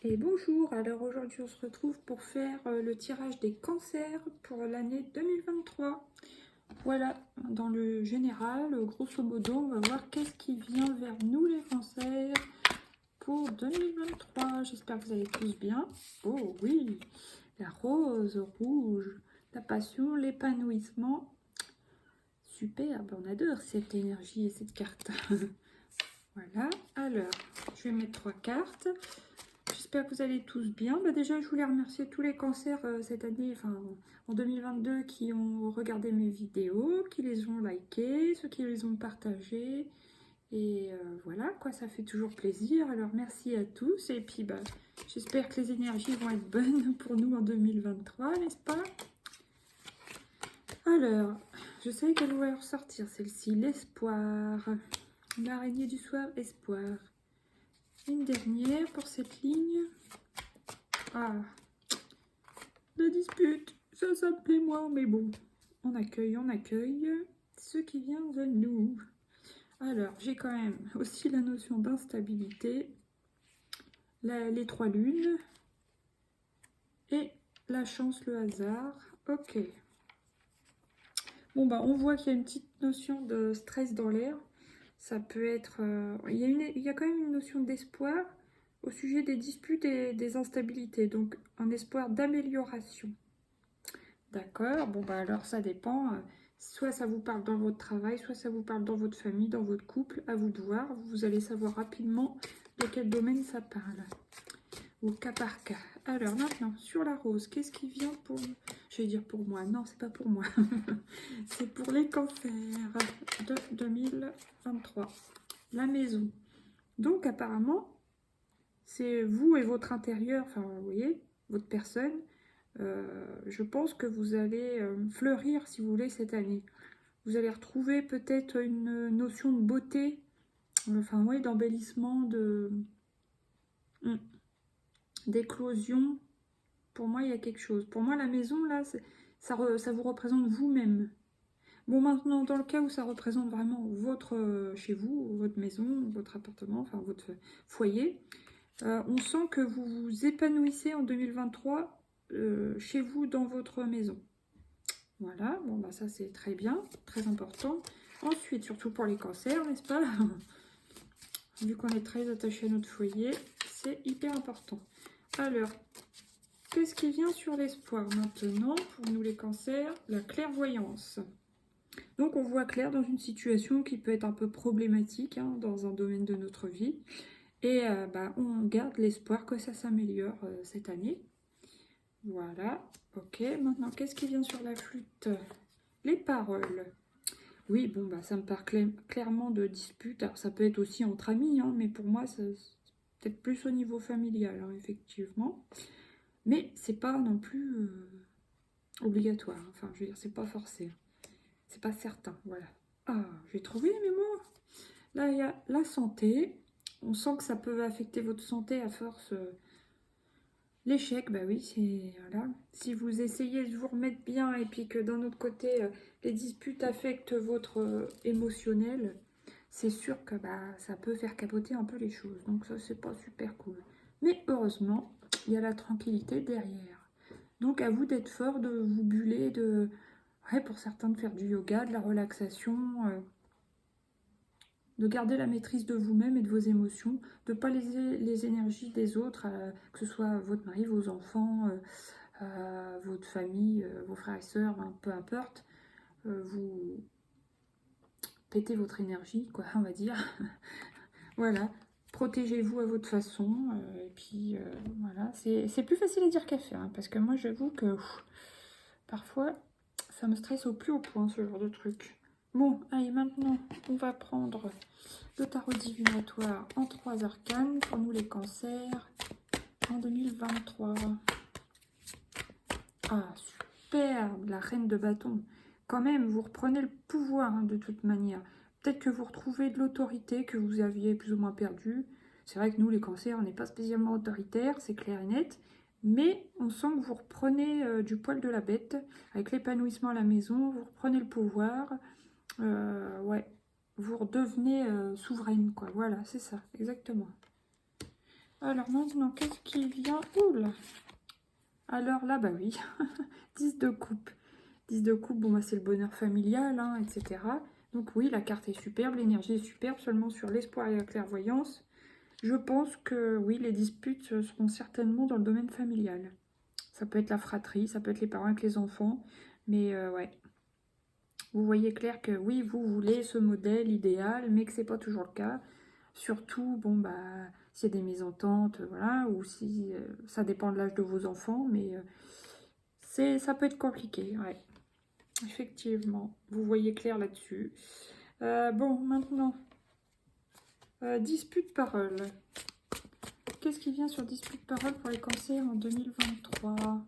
Et bonjour, alors aujourd'hui on se retrouve pour faire le tirage des cancers pour l'année 2023. Voilà, dans le général, grosso modo, on va voir qu'est-ce qui vient vers nous les cancers pour 2023. J'espère que vous allez tous bien. Oh oui, la rose, rouge, la passion, l'épanouissement. Superbe, on adore cette énergie et cette carte. Voilà, alors, je vais mettre 3 cartes. J'espère que vous allez tous bien. Déjà, je voulais remercier tous les cancers cette année, enfin en 2022, qui ont regardé mes vidéos, qui les ont likées, ceux qui les ont partagées. Et voilà, quoi, ça fait toujours plaisir. Alors, merci à tous. Et puis, j'espère que les énergies vont être bonnes pour nous en 2023, n'est-ce pas? Alors, je sais qu'elle va ressortir, celle-ci, l'espoir. L'araignée du soir, espoir. Une dernière pour cette ligne. Ah, de dispute, ça me plaît moins, mais bon, on accueille ce qui vient de nous. Alors, j'ai quand même aussi la notion d'instabilité, les 3 lunes, et la chance, le hasard. Ok. Bon, on voit qu'il y a une petite notion de stress dans l'air. Ça peut être... il y a quand même une notion d'espoir au sujet des disputes et des instabilités. Donc, un espoir d'amélioration. D'accord, alors ça dépend. Soit ça vous parle dans votre travail, soit ça vous parle dans votre famille, dans votre couple. À vous de voir. Vous allez savoir rapidement de quel domaine ça parle. Au cas par cas. Alors maintenant, sur la rose, qu'est-ce qui vient pour... Je vais dire pour moi. Non, c'est pas pour moi. C'est pour les cancers de 2023. La maison. Donc apparemment, c'est vous et votre intérieur, enfin vous voyez, votre personne. Je pense que vous allez fleurir, si vous voulez, cette année. Vous allez retrouver peut-être une notion de beauté, enfin oui, d'embellissement, d'éclosion. Pour moi, il y a quelque chose. Pour moi, la maison, là, ça vous représente vous-même. Bon, maintenant, dans le cas où ça représente vraiment votre chez vous, votre maison, votre appartement, enfin votre foyer, on sent que vous vous épanouissez en 2023 chez vous, dans votre maison. Voilà, ça c'est très bien, très important. Ensuite, surtout pour les cancers, n'est-ce pas? Vu qu'on est très attaché à notre foyer, c'est hyper important. Alors, qu'est-ce qui vient sur l'espoir maintenant pour nous les cancers? La clairvoyance. Donc on voit clair dans une situation qui peut être un peu problématique dans un domaine de notre vie. Et on garde l'espoir que ça s'améliore cette année. Voilà, ok. Maintenant, qu'est-ce qui vient sur la flûte? Les paroles. Oui, ça me parle clairement de dispute. Alors, ça peut être aussi entre amis, mais pour moi, c'est peut-être plus au niveau familial, effectivement. Mais c'est pas non plus obligatoire. Enfin, je veux dire, c'est pas forcé. C'est pas certain, voilà. Ah, j'ai trouvé mes mots. Là, il y a la santé. On sent que ça peut affecter votre santé à force... L'échec, oui, c'est... Voilà. Si vous essayez de vous remettre bien et puis que d'un autre côté, les disputes affectent votre émotionnel, c'est sûr que ça peut faire capoter un peu les choses. Donc ça, c'est pas super cool. Mais heureusement, il y a la tranquillité derrière. Donc à vous d'être fort, de vous buller, ouais, pour certains de faire du yoga, de la relaxation... de garder la maîtrise de vous-même et de vos émotions, de ne pas léser les énergies des autres, que ce soit votre mari, vos enfants, votre famille, vos frères et sœurs, peu importe. Vous pétez votre énergie, quoi, on va dire. Voilà, protégez-vous à votre façon. Et puis, voilà, c'est plus facile à dire qu'à faire, parce que moi, j'avoue que parfois, ça me stresse au plus haut point, ce genre de truc. Bon, allez, maintenant, on va prendre le tarot divinatoire en 3 arcanes pour nous les cancers en 2023. Ah, superbe, la reine de bâton. Quand même, vous reprenez le pouvoir de toute manière. Peut-être que vous retrouvez de l'autorité que vous aviez plus ou moins perdue. C'est vrai que nous, les cancers, on n'est pas spécialement autoritaires, c'est clair et net. Mais on sent que vous reprenez du poil de la bête. Avec l'épanouissement à la maison, vous reprenez le pouvoir. Ouais, vous redevenez souveraine, quoi. Voilà, c'est ça, exactement. Alors maintenant, qu'est-ce qui vient? Oula. Alors là, bah oui, 10 de coupe. 10 de coupe, bon, bah, c'est le bonheur familial, hein, etc. Donc oui, la carte est superbe, l'énergie est superbe, seulement sur l'espoir et la clairvoyance. Je pense que oui, les disputes seront certainement dans le domaine familial. Ça peut être la fratrie, ça peut être les parents avec les enfants, mais ouais. Vous voyez clair que oui, vous voulez ce modèle idéal, mais que c'est pas toujours le cas. Surtout, bon, bah, s'il y a des mésententes, voilà, ou si ça dépend de l'âge de vos enfants, mais ça peut être compliqué, ouais. Effectivement, vous voyez clair là-dessus. Bon, maintenant, dispute parole. Qu'est-ce qui vient sur dispute parole pour les cancers en 2023?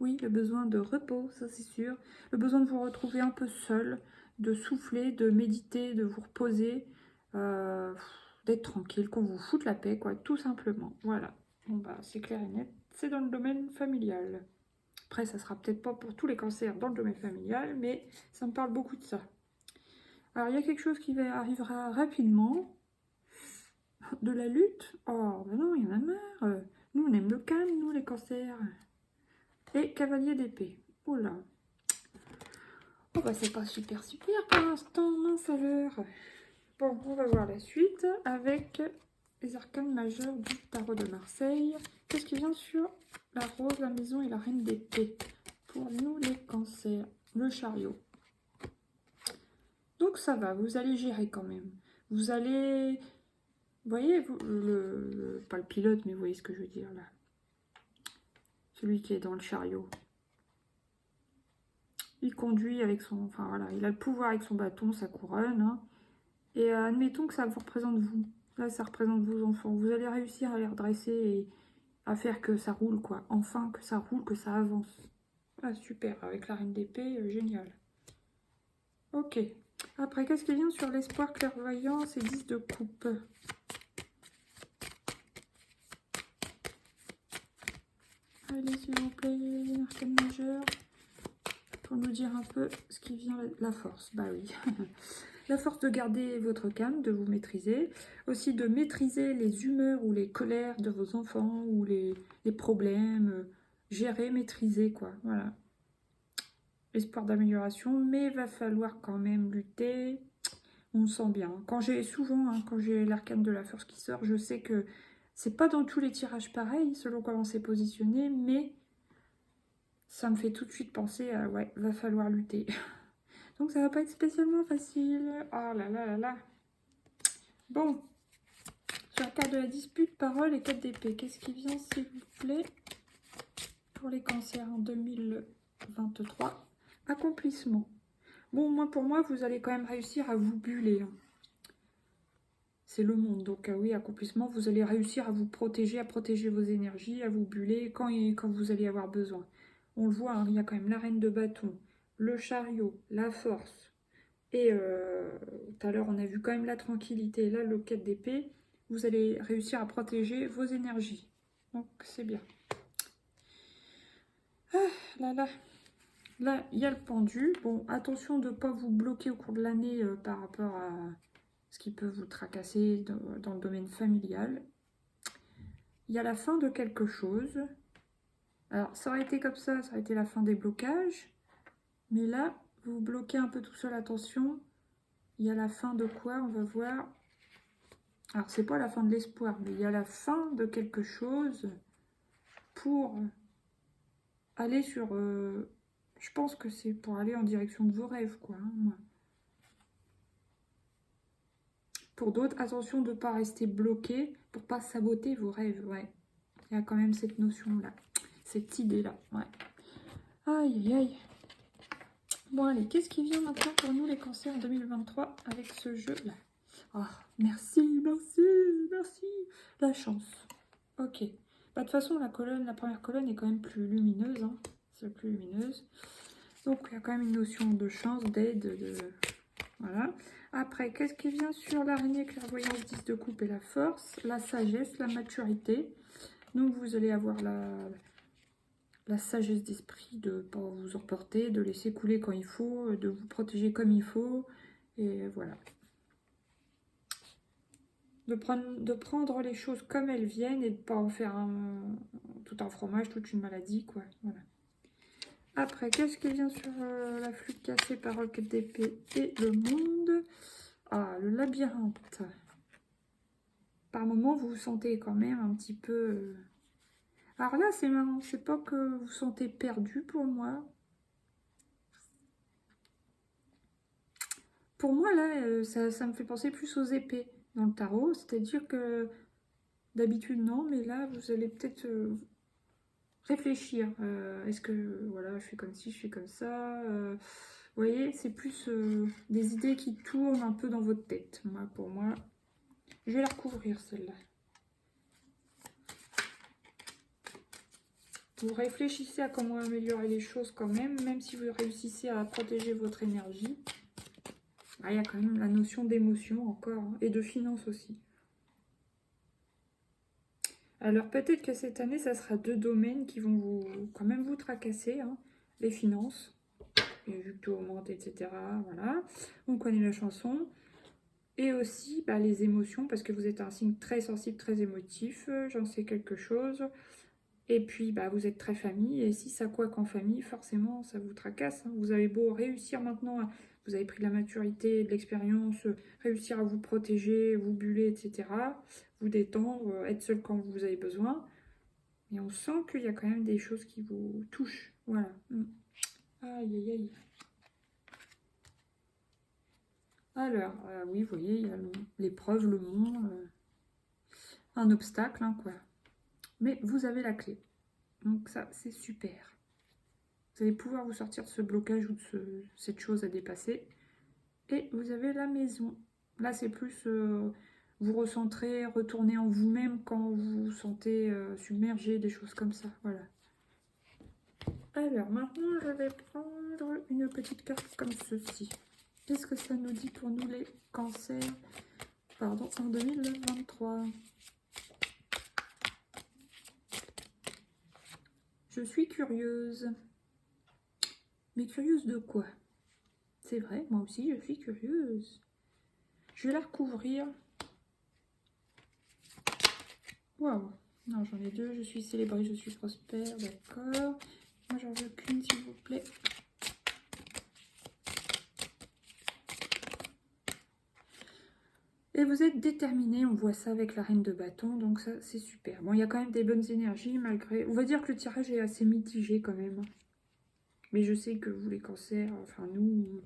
Oui, le besoin de repos, ça c'est sûr. Le besoin de vous retrouver un peu seul, de souffler, de méditer, de vous reposer, d'être tranquille, qu'on vous foute la paix, quoi, tout simplement. Voilà. Bon, bah, c'est clair et net. C'est dans le domaine familial. Après, ça sera peut-être pas pour tous les cancers dans le domaine familial, mais ça me parle beaucoup de ça. Alors, il y a quelque chose qui arrivera rapidement. De la lutte? Oh, ben non, il y en a marre. Nous, on aime le calme, nous, les cancers. Et cavalier d'épée. Oh là. Oh, bah, c'est pas super pour l'instant, mince alors. Bon, on va voir la suite avec les arcanes majeurs du tarot de Marseille. Qu'est-ce qui vient sur la rose, la maison et la reine d'épée? Pour nous, les cancers. Le chariot. Donc, ça va, vous allez gérer quand même. Vous allez... Vous voyez, pas le pilote, mais vous voyez ce que je veux dire là. Celui qui est dans le chariot. Il conduit avec son... Enfin voilà, il a le pouvoir avec son bâton, sa couronne. Hein. Et admettons que ça vous représente vous. Là, ça représente vos enfants. Vous allez réussir à les redresser et à faire que ça roule, quoi. Enfin, que ça roule, que ça avance. Ah, super. Avec la reine d'épée, génial. Ok. Après, qu'est-ce qui vient sur l'espoir, clairvoyance et 10 de coupe? Allez, s'il vous plaît, arcane majeur. Pour nous dire un peu ce qui vient, la force. Bah oui. La force de garder votre calme, de vous maîtriser. Aussi de maîtriser les humeurs ou les colères de vos enfants ou les problèmes. Gérer, maîtriser, quoi. Voilà. Espoir d'amélioration, mais va falloir quand même lutter. On sent bien. Quand j'ai souvent, hein, quand j'ai l'arcane de la force qui sort, je sais que c'est pas dans tous les tirages pareil, selon comment c'est positionné, mais ça me fait tout de suite penser à, ouais, va falloir lutter. Donc ça va pas être spécialement facile. Oh là là là là. Bon. Sur la carte de la dispute, parole et 4 d'épée. Qu'est-ce qui vient, s'il vous plaît, pour les cancers en 2023? Accomplissement. Bon, moi, pour moi, vous allez quand même réussir à vous buller. Hein. C'est le monde. Donc, oui, accomplissement, vous allez réussir à vous protéger, à protéger vos énergies, à vous buller quand vous allez avoir besoin. On le voit, hein, il y a quand même la reine de bâton, le chariot, la force. Et tout à l'heure, on a vu quand même la tranquillité. Là, le 4 d'épée, vous allez réussir à protéger vos énergies. Donc, c'est bien. Ah, là, là. Là, il y a le pendu. Bon, attention de ne pas vous bloquer au cours de l'année par rapport à ce qui peut vous tracasser dans le domaine familial. Il y a la fin de quelque chose. Alors, ça aurait été comme ça aurait été la fin des blocages. Mais là, vous bloquez un peu tout seul, attention. Il y a la fin de quoi? On va voir. Alors, c'est pas la fin de l'espoir, mais il y a la fin de quelque chose pour aller sur... je pense que c'est pour aller en direction de vos rêves, quoi. Hein. Pour d'autres, attention de ne pas rester bloqué pour pas saboter vos rêves, ouais. Il y a quand même cette notion-là, cette idée-là, ouais. Aïe, aïe, aïe. Bon, allez, qu'est-ce qui vient maintenant pour nous, les cancers, en 2023, avec ce jeu-là? Oh, merci, merci, merci. La chance. Ok. Bah, de toute façon, la première colonne est quand même plus lumineuse. Hein. C'est plus lumineuse. Donc, il y a quand même une notion de chance, d'aide, de... Voilà. Après, qu'est-ce qui vient sur l'araignée, clairvoyance, 10 de coupe et la force? La sagesse, la maturité. Donc, vous allez avoir la sagesse d'esprit de ne pas vous emporter, de laisser couler quand il faut, de vous protéger comme il faut. Et voilà. de prendre les choses comme elles viennent et de ne pas en faire tout un fromage, toute une maladie, quoi. Voilà. Après, qu'est-ce qui vient sur la flûte cassée par Roquette d'épée et le monde? Ah, le labyrinthe. Par moments, vous vous sentez quand même un petit peu... Alors là, c'est marrant, c'est pas que vous vous sentez perdu pour moi. Pour moi, là, ça me fait penser plus aux épées dans le tarot. C'est-à-dire que d'habitude, non, mais là, vous allez peut-être réfléchir. Est-ce que, voilà, je fais comme ci, je fais comme ça. Vous voyez, c'est plus des idées qui tournent un peu dans votre tête. Moi, pour moi, je vais la recouvrir, celle-là. Vous réfléchissez à comment améliorer les choses quand même si vous réussissez à protéger votre énergie. Ah, il y a quand même la notion d'émotion encore, hein, et de finance aussi. Alors peut-être que cette année, ça sera 2 domaines qui vont quand même vous tracasser, hein. Les finances, et vu que tout augmente, etc. Voilà, on connaît la chanson. Et aussi les émotions, parce que vous êtes un signe très sensible, très émotif, j'en sais quelque chose. Et puis vous êtes très famille, et si ça couac en famille, forcément ça vous tracasse, hein. Vous avez beau réussir maintenant, vous avez pris de la maturité, de l'expérience, réussir à vous protéger, vous buller, etc. Vous détendre, être seul quand vous avez besoin. Mais on sent qu'il y a quand même des choses qui vous touchent. Voilà. Aïe, aïe, aïe. Alors, oui, vous voyez, il y a l'épreuve, le mont, un obstacle, hein, quoi. Mais vous avez la clé. Donc ça, c'est super. Vous allez pouvoir vous sortir de ce blocage ou de cette chose à dépasser. Et vous avez la maison. Là, c'est plus vous recentrer, retourner en vous-même quand vous vous sentez submergé, des choses comme ça. Voilà. Alors, maintenant, je vais prendre une petite carte comme ceci. Qu'est-ce que ça nous dit pour nous, les cancers? Pardon, en 2023. Je suis curieuse. Mais curieuse de quoi? C'est vrai, moi aussi, je suis curieuse. Je vais la recouvrir. Waouh! Non, j'en ai 2. Je suis célébrée, je suis prospère. D'accord. Moi, j'en veux qu'une, s'il vous plaît. Et vous êtes déterminé, on voit ça avec la reine de bâton, donc ça, c'est super. Bon, il y a quand même des bonnes énergies, malgré... On va dire que le tirage est assez mitigé, quand même. Mais je sais que vous, les cancers, enfin, nous,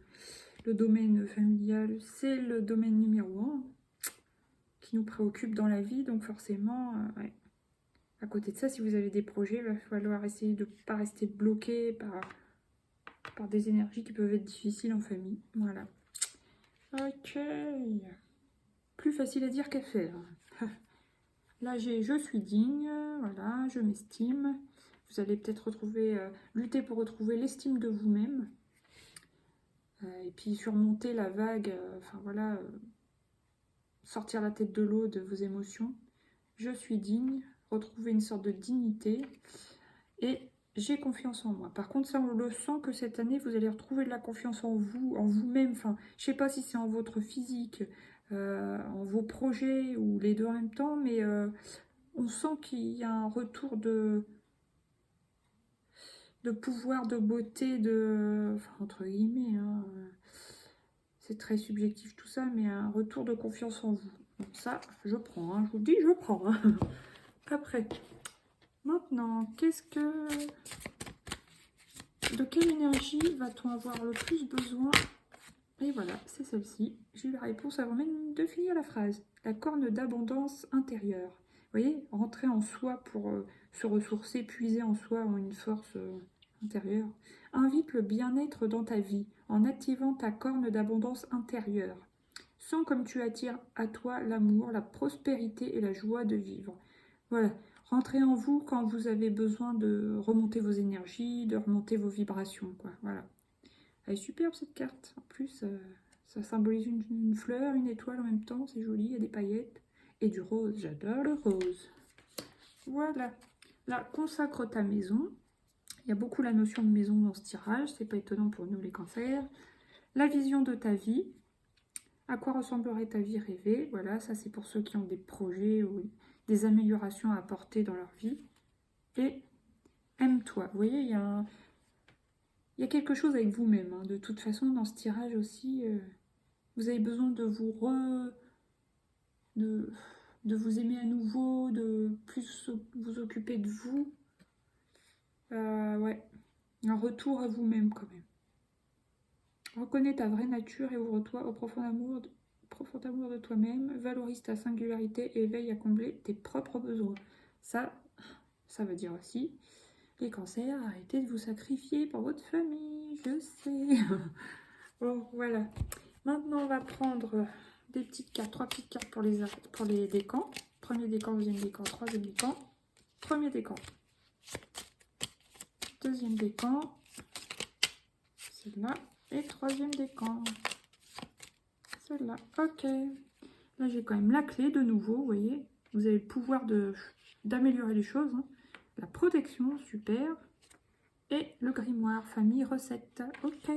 le domaine familial, c'est le domaine numéro 1 qui nous préoccupe dans la vie, donc forcément, ouais. À côté de ça, si vous avez des projets, il va falloir essayer de ne pas rester bloqué par des énergies qui peuvent être difficiles en famille. Voilà. Ok. Plus facile à dire qu'à faire. Là, je suis digne, voilà, je m'estime. Vous allez peut-être lutter pour retrouver l'estime de vous-même. Et puis surmonter la vague, enfin voilà, sortir la tête de l'eau de vos émotions. Je suis digne, retrouver une sorte de dignité. Et j'ai confiance en moi. Par contre, ça, on le sent que cette année, vous allez retrouver de la confiance en vous, en vous-même. Enfin, je sais pas si c'est en votre physique, en vos projets ou les deux en même temps, mais on sent qu'il y a un retour de pouvoir, de beauté, enfin, entre guillemets, hein, c'est très subjectif tout ça, mais un retour de confiance en vous. Donc ça, je prends, hein, je vous dis, je prends. Hein. Après, maintenant, de quelle énergie va-t-on avoir le plus besoin? Et voilà, c'est celle-ci. J'ai eu la réponse avant même de finir la phrase. La corne d'abondance intérieure. Vous voyez, rentrer en soi pour se ressourcer, puiser en soi en une force intérieure. Invite le bien-être dans ta vie en activant ta corne d'abondance intérieure. Sens comme tu attires à toi l'amour, la prospérité et la joie de vivre. Voilà. Rentrez en vous quand vous avez besoin de remonter vos énergies, de remonter vos vibrations, quoi. Voilà. Elle est superbe cette carte. En plus, ça symbolise une fleur, une étoile en même temps. C'est joli, il y a des paillettes. Et du rose. J'adore le rose. Voilà. Là, consacre ta maison. Il y a beaucoup la notion de maison dans ce tirage. C'est pas étonnant pour nous les cancers. La vision de ta vie. À quoi ressemblerait ta vie rêvée? Voilà, ça c'est pour ceux qui ont des projets ou des améliorations à apporter dans leur vie. Et aime-toi. Vous voyez, il y a quelque chose avec vous-même. Hein. De toute façon, dans ce tirage aussi, vous avez besoin de de vous aimer à nouveau, de plus vous occuper de vous. Ouais, un retour à vous-même quand même. Reconnais ta vraie nature et ouvre-toi au profond amour de toi-même. Valorise ta singularité et veille à combler tes propres besoins. Ça veut dire aussi, les cancers, arrêtez de vous sacrifier pour votre famille, je sais. Bon, voilà. Maintenant, on va prendre des petites cartes, 3 petites cartes pour les décans. Premier décan, deuxième décan, troisième décan. Premier décan. Deuxième décan. Celle-là. Et troisième décan. Celle-là. Ok. Là, j'ai quand même la clé de nouveau, vous voyez. Vous avez le pouvoir d'améliorer les choses. Hein. La protection, super. Et le grimoire, famille, recette. Ok.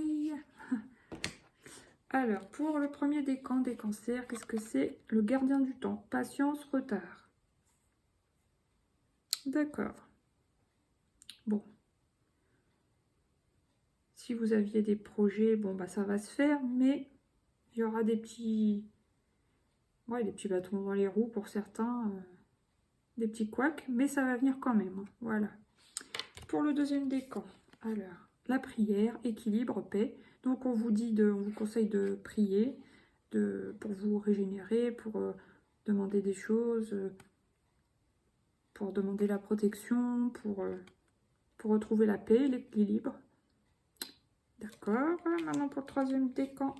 Alors, pour le premier décan des cancers, qu'est-ce que c'est? Le gardien du temps. Patience, retard. D'accord. Bon. Si vous aviez des projets, bon, bah ça va se faire, mais il y aura des petits bâtons dans les roues pour certains, des petits couacs, mais ça va venir quand même. Voilà. Pour le deuxième décan, alors, la prière, équilibre, paix. Donc, on vous conseille de prier pour vous régénérer, pour demander des choses, pour demander la protection, pour retrouver la paix, l'équilibre. D'accord. Maintenant, pour le troisième décan.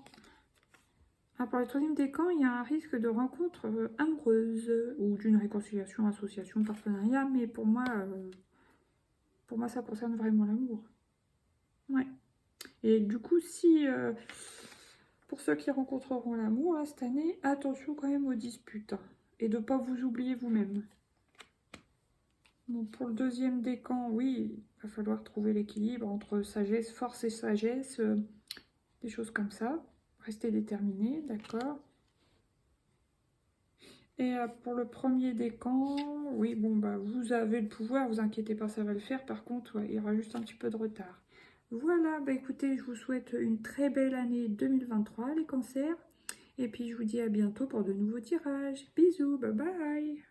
Pour le troisième décan, il y a un risque de rencontre amoureuse ou d'une réconciliation, association, partenariat, mais pour moi, ça concerne vraiment l'amour. Ouais. Et du coup, si pour ceux qui rencontreront l'amour cette année, attention quand même aux disputes hein, et de ne pas vous oublier vous-même. Bon, pour le deuxième décan, oui, il va falloir trouver l'équilibre entre sagesse, force et sagesse, des choses comme ça. Restez déterminé, d'accord. Et pour le premier décan, oui, bon, bah, vous avez le pouvoir, vous inquiétez pas, ça va le faire. Par contre, ouais, il y aura juste un petit peu de retard. Voilà, bah écoutez, je vous souhaite une très belle année 2023, les cancers. Et puis, je vous dis à bientôt pour de nouveaux tirages. Bisous, bye bye.